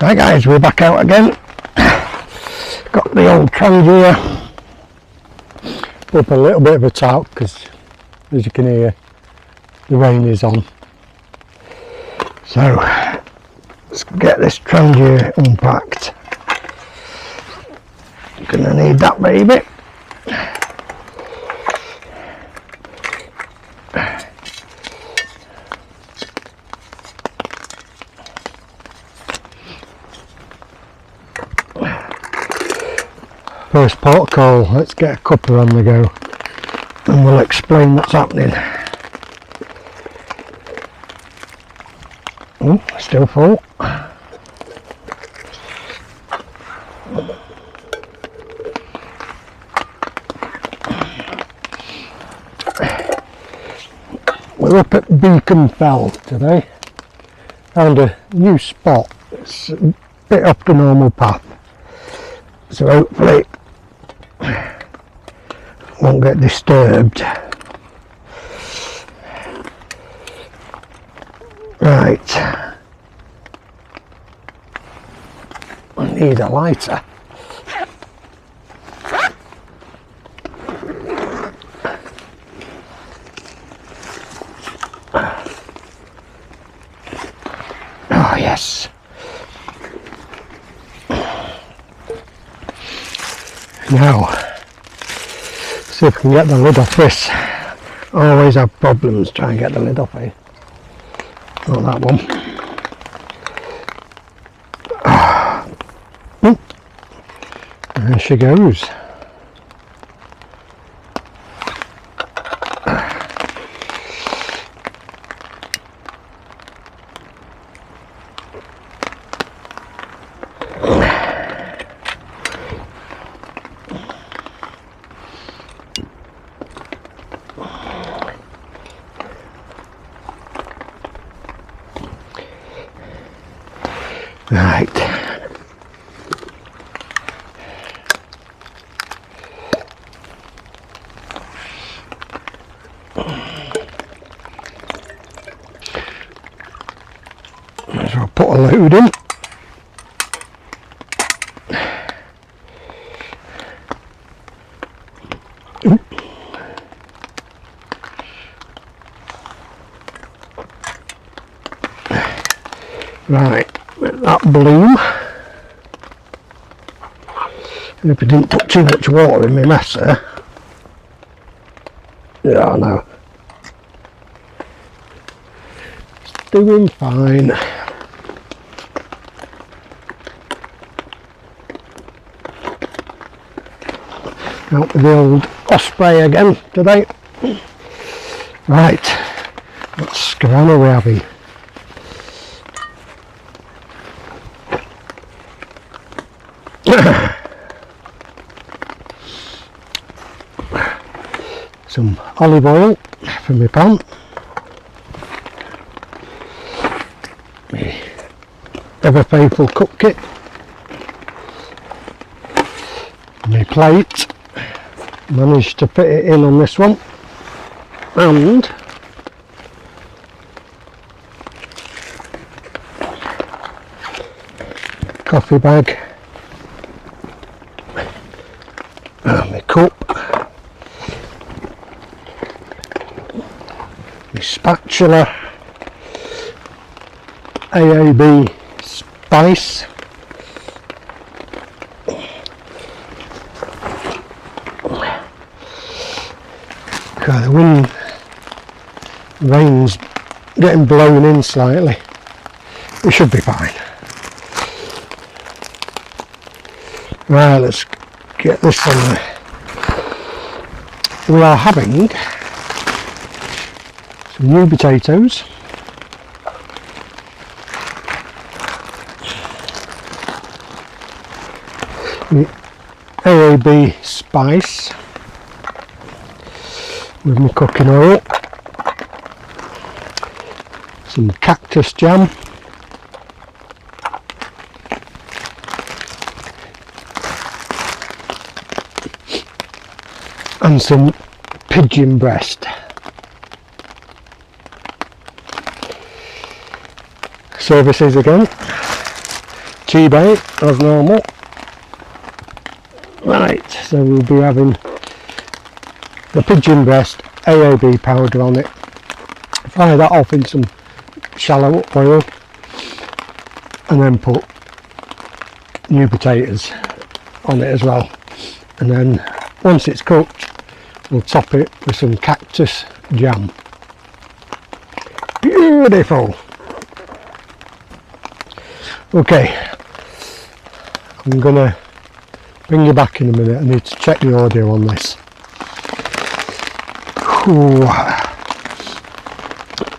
Hi guys, we're back out again. Got the old Trangia up a little bit of a talk because, as you can hear, the rain is on. So let's get this Trangia unpacked. Gonna need that baby. First port call, let's get a cuppa on the go and we'll explain what's happening. Oh, still full. We're up at Beacon Fell today. Found a new spot. It's a bit off the normal path, so hopefully won't get disturbed. Right, I need a lighter. Oh yes. Now, see if we can get the lid off this. I always have problems trying to get the lid off here. Not that one. Oh. There she goes. Right. So I'll put a load in. Right. That bloom. And if I didn't put too much water in my messer, yeah, I know. It's doing fine. Out with the old Osprey again today. Right, what scran are we having? Some olive oil from my pan, my ever faithful cook kit, my plate, managed to fit it in on this one, and coffee bag, and my cup, my spatula, AAB spice, God, the wind, rain's getting blown in slightly. We should be fine. Right, let's get this on there. We are having some new potatoes, AAB spice with my cooking oil, some cactus jam, and some pigeon breast. Services again. tea bait as normal. Right, so we'll be having the pigeon breast AOB powder on it. Fry that off in some shallow oil and then put new potatoes on it as well, and then once it's cooked we'll top it with some cactus jam. Beautiful. Okay, I'm gonna bring you back in a minute. I need to check the audio on this. Ooh.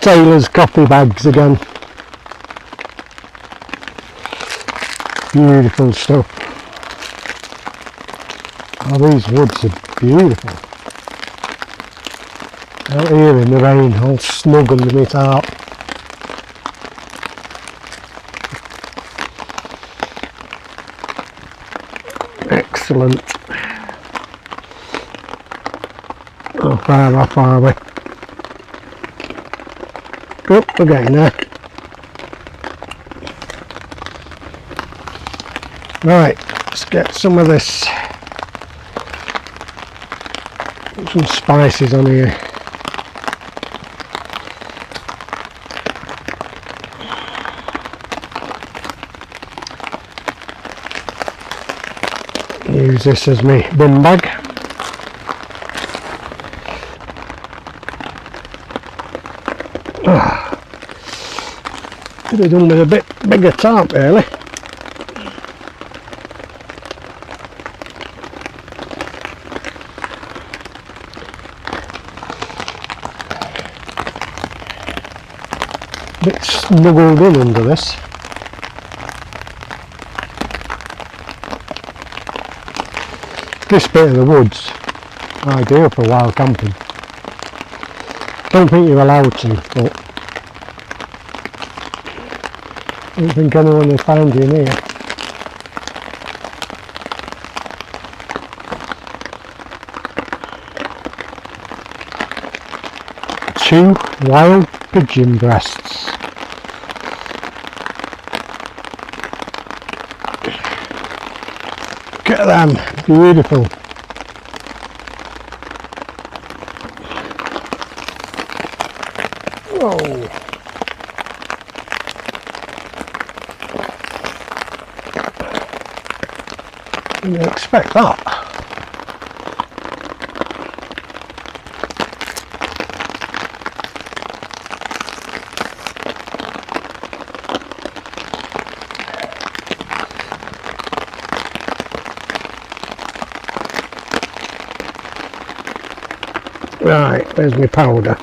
Taylor's coffee bags again. Beautiful stuff. Oh, these woods are beautiful. Out here in the rain, all snug underneath out. Excellent. How far off are we? Oh, we're getting there. Right, let's get some of this, some spices on here. Use this as my bin bag. Could have done with a bit bigger tarp really. A bit snuggled in under this. This bit of the woods, ideal for wild camping. Don't think you're allowed to, but I don't think anyone will find you in here. Two wild pigeon breasts. Look at them, beautiful. Whoa. Didn't expect that. Right, there's my powder.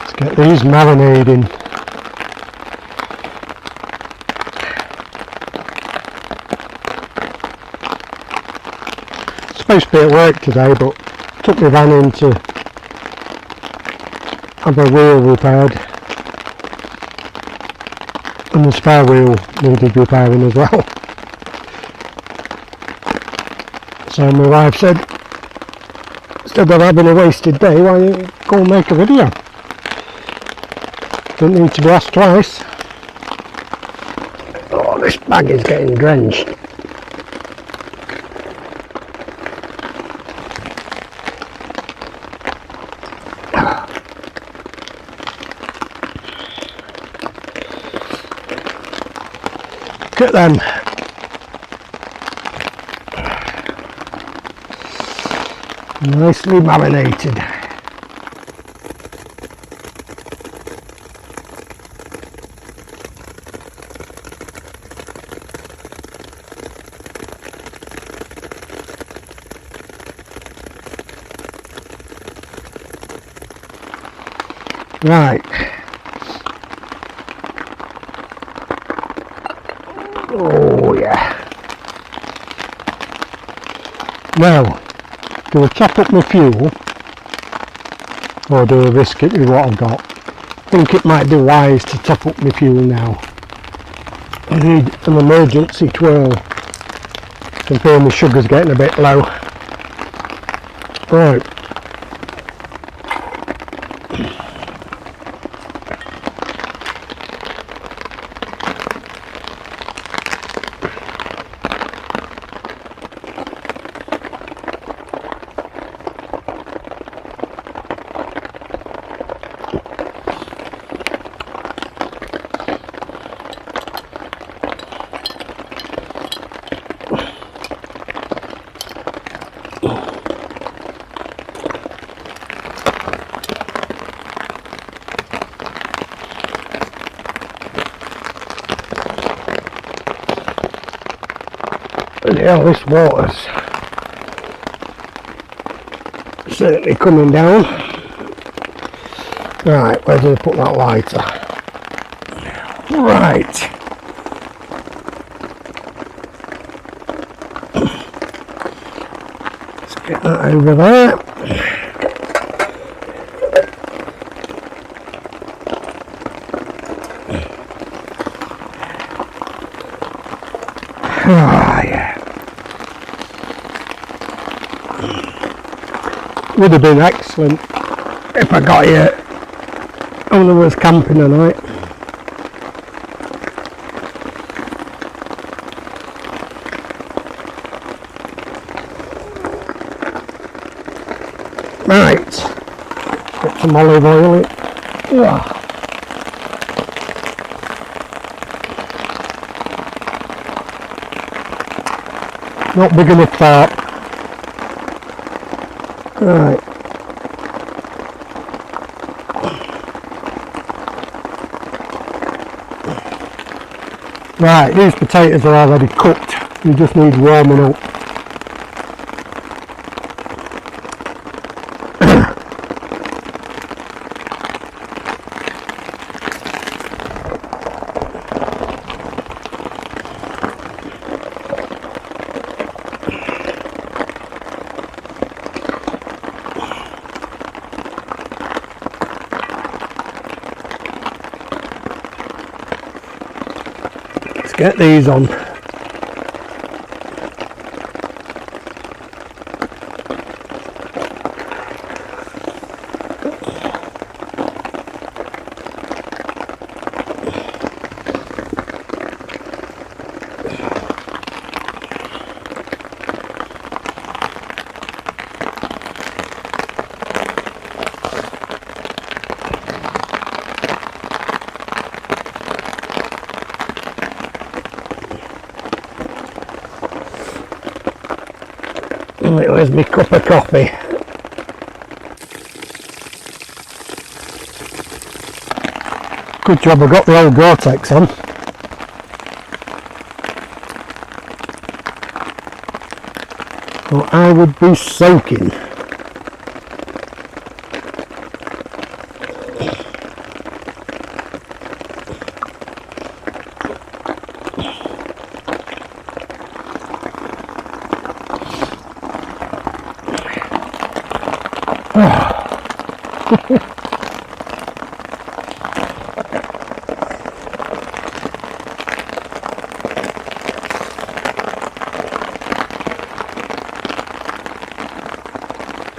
Let's get these marinating. Supposed to be at work today, but took my van in to have a wheel repaired, and the spare wheel needed repairing as well. So my wife said, instead of having a wasted day, why don't you go and make a video? Didn't need to be asked twice. Oh, this bag is getting drenched. Look at them. Nicely marinated. Right. Oh yeah. Now, do I top up my fuel or do I risk it with what I've got? think it might be wise to top up my fuel now. I need an emergency twirl. I can feel my sugar's getting a bit low. Right. Yeah, this water's certainly coming down. Right, where did I put that lighter? Right. Let's get that over there. Ah, yeah. Would have been excellent if I got here when I was camping tonight. Right, put some olive oil in. Ugh. Not big enough tarp. Right. Right, these potatoes are already cooked. You just need warming up. Get these on. Where's my cup of coffee? Good job I got the old Gore-Tex on. Or I would be soaking.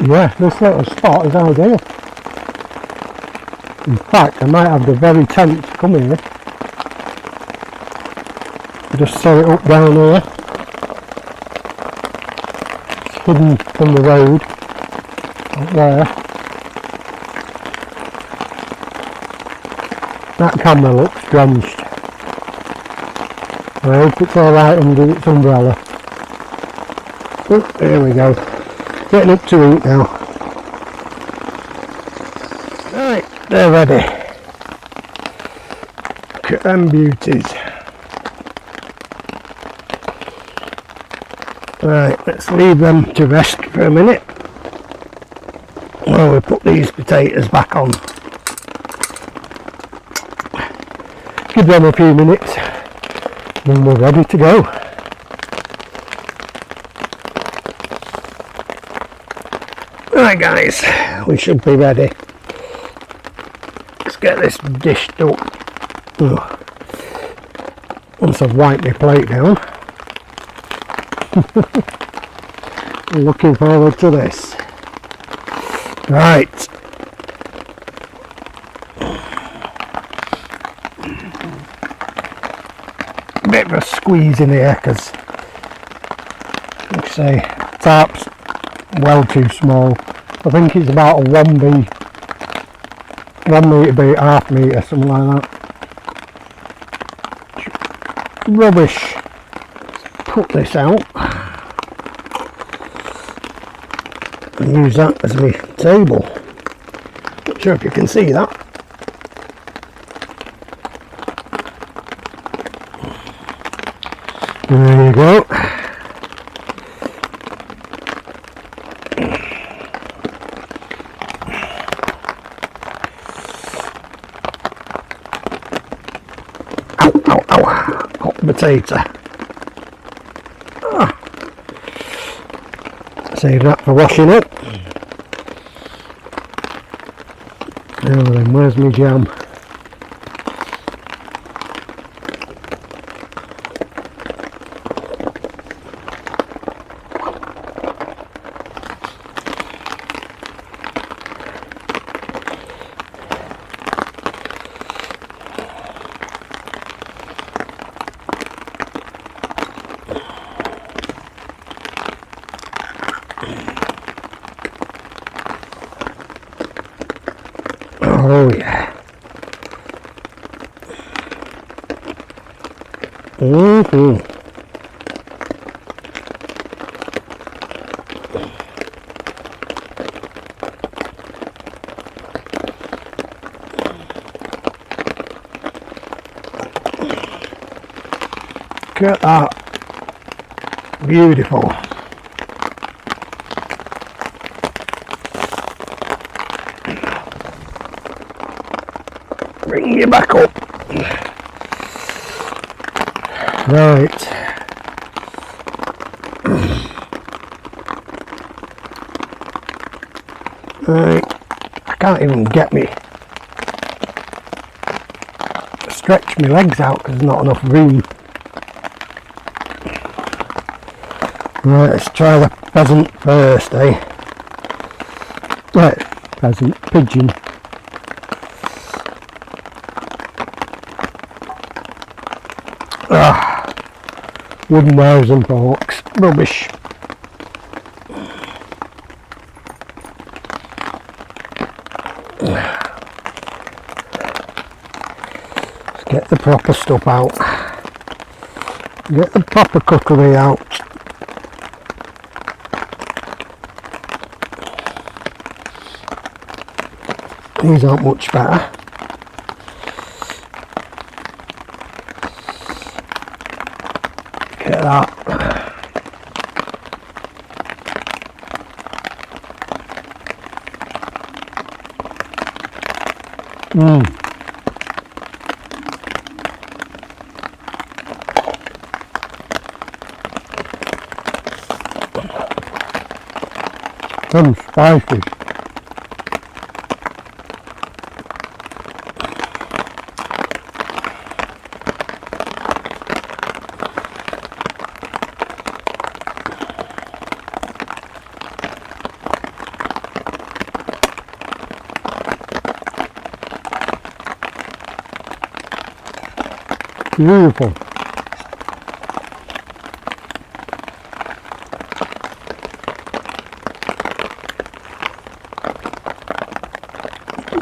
Yeah, this little spot is ideal. In fact, I might have the very tent to come here. Just set it up down here. It's hidden from the road. Up there. That camera looks drenched. I hope it's alright under its umbrella. Oh, there we go. Getting up to eat now. Right, they're ready. Look at them beauties. Right, let's leave them to rest for a minute while we put these potatoes back on. Give them a few minutes and we're ready to go. Right guys, we should be ready. Let's get this dished up. Ugh. Once I've wiped my plate down. Looking forward to this. Right. Bit of a squeeze in here because, like I say, tarp's well too small. I think it's about a 1 metre by half metre, something like that. Rubbish. Put this out and use that as my table. Not sure if you can see that. There you go. Ow, ow, ow. Hot potato. Save that for washing up. Now then, where's my jam? Oh yeah. Look at that. Beautiful. Bring you back up. Right. Right. I can't even get me stretch my legs out because there's not enough room. Right, let's try the pheasant first, eh? Right, pheasant, pigeon. Wooden knives and forks, rubbish. Let's get the proper stuff out. Get the proper cutlery out. These aren't much better. Look at that. Some spicy. Beautiful.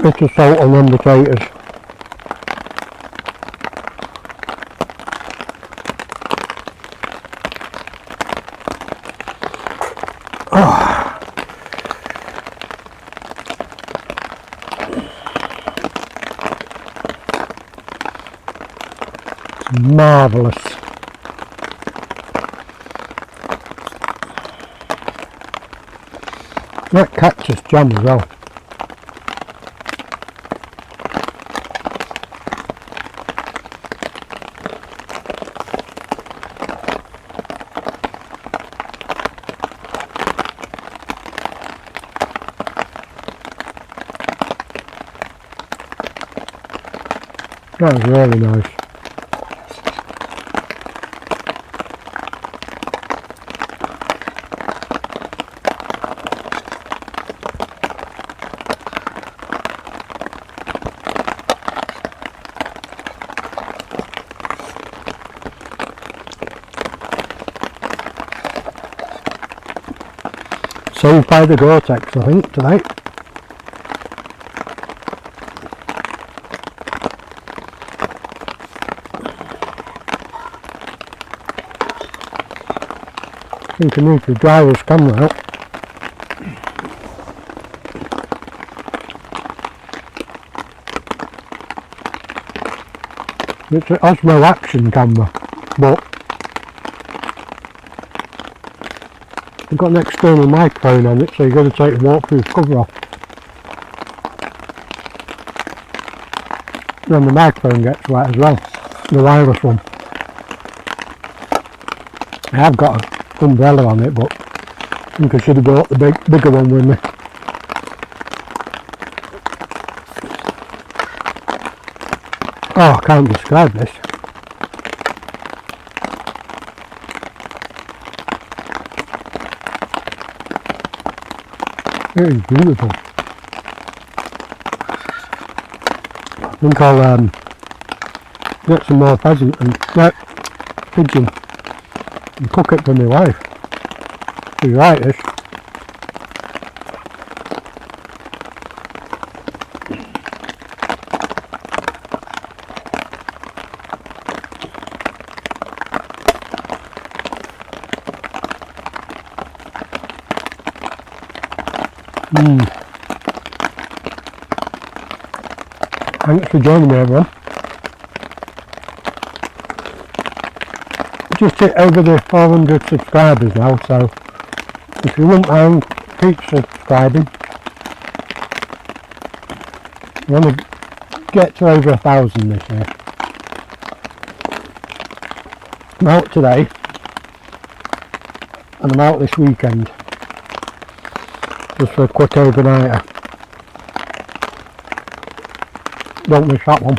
Bit of salt on them potatoes. Marvellous. That cactus jam as well. That was really nice. Saved by the Gore-Tex, I think, tonight. I think I need to dry this camera out. It's an Osmo Action camera, but I've got an external microphone on it, so you've got to take the waterproof cover off. Then the microphone gets wet as well, the wireless one. I have got an umbrella on it, but I think I should have bought the bigger one with me. Oh, I can't describe this. It is beautiful. I think I'll get some more pigeon and cook it for my wife. She's like this. Thanks for joining me, everyone. Just hit over the 400 subscribers now, so if you wouldn't mind, keep subscribing. I want to get to over 1,000 this year. I'm out today and I'm out this weekend just for a quick overnighter. Don't miss that one.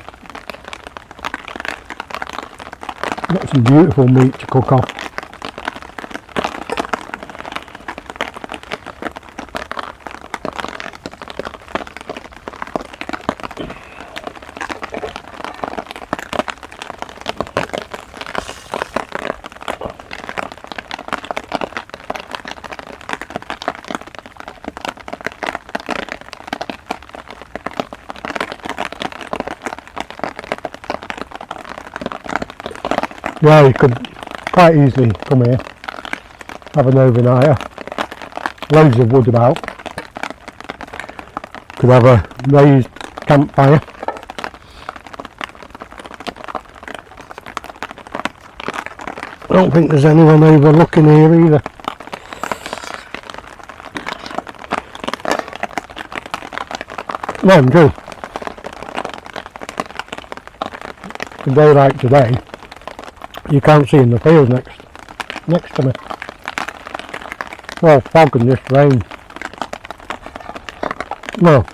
Got some beautiful meat to cook off. Yeah, you could quite easily come here, have an overnighter, loads of wood about, could have a raised campfire. I don't think there's anyone overlooking here either. Mind you, a day like today, you can't see in the field next to me. It's all fog and just rain. No.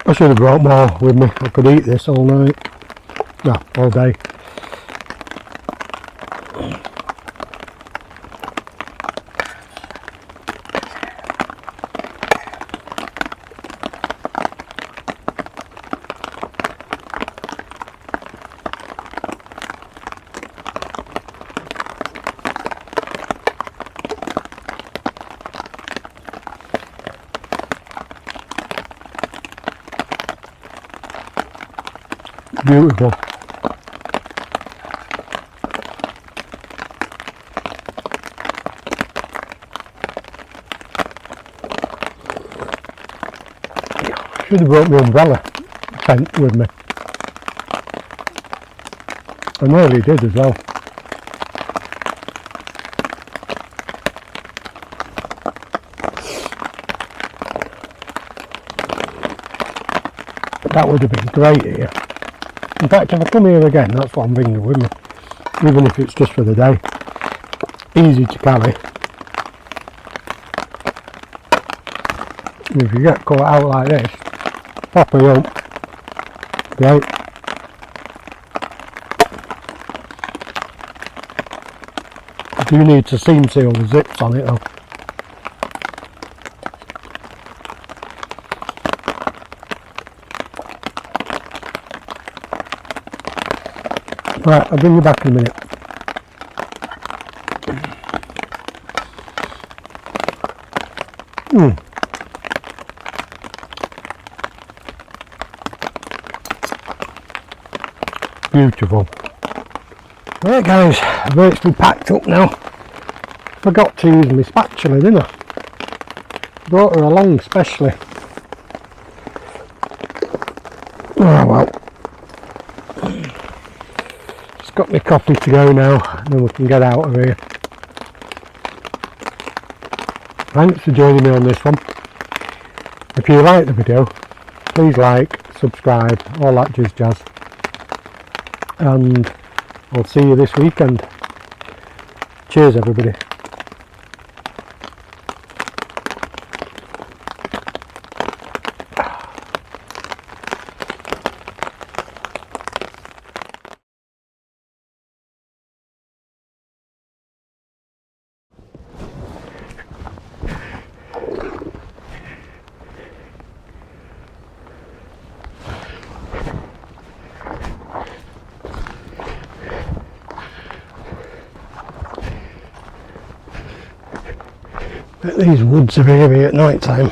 I should have brought more with me. I could eat this all night. No, all day. Beautiful. Should have brought my umbrella tent with me. I nearly did as well. That would have been great here. In fact, if I come here again, that's what I'm bringing with me, even if it's just for the day. Easy to carry. If you get caught out like this, pop it up, right? I do need to seam seal the zips on it though. Right, I'll bring you back in a minute. Beautiful. Right guys, I've actually packed up now. Forgot to use my spatula, didn't I? Brought her along specially. Oh well. Just got my coffee to go now, and then we can get out of here. Thanks for joining me on this one. If you like the video, please like, subscribe, all that jazz. And I'll see you this weekend. Cheers everybody. Bet these woods are eerie at night time.